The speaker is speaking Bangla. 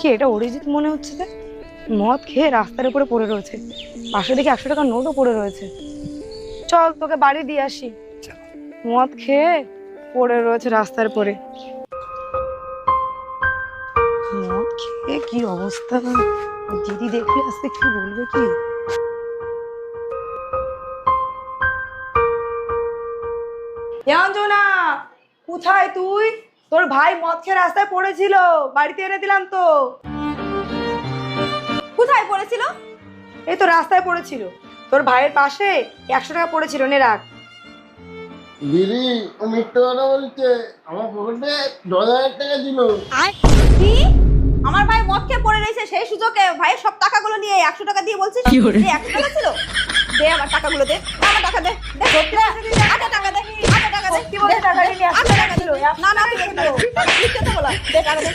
কি এটা অরিজিৎ মনে হচ্ছে যে মদ খেয়ে রাস্তার উপরে পড়ে রয়েছে, পাশে দেখি 100 টাকার নোটও পড়ে রয়েছে। চল তোকে বাড়ি দিয়ে আসি। মদ খেয়ে পড়ে রয়েছে রাস্তার পরে, মদ খেয়ে কি অবস্থা, দিদি দেখলে আজকে কি বলবে কি। অঞ্জনা, কোথায় তুই? তোর ভাই মদ খেয়ে রাস্তায় পড়েছিল, বাড়িতে এনে দিলাম তো। কোথায় পড়েছিল? এই তো রাস্তায় পড়েছিল, তোর ভাইয়ের পাশে 100 টাকা পড়েছিল, নে রাখ। দিদি ও মিথ্যে কথা বলছে, আমার পকেটে 10,000 টাকা ছিল। কি? আমার ভাই মদ খেয়ে পড়ে রয়েছে, সেই সুযোগে ভাইয়ের সব টাকাগুলো নিয়ে 100 টাকা দিয়ে বলছিস যে 100 টাকা ছিল। দে আমার টাকাগুলো, দে আমার টাকা, দে দে আটা টাকা দে, আটা টাকা দে, কি বলে টাকা নিয়ে 100 টাকা ছিল? না না, মিথ্যে কথা বলা, দে টাকা দে।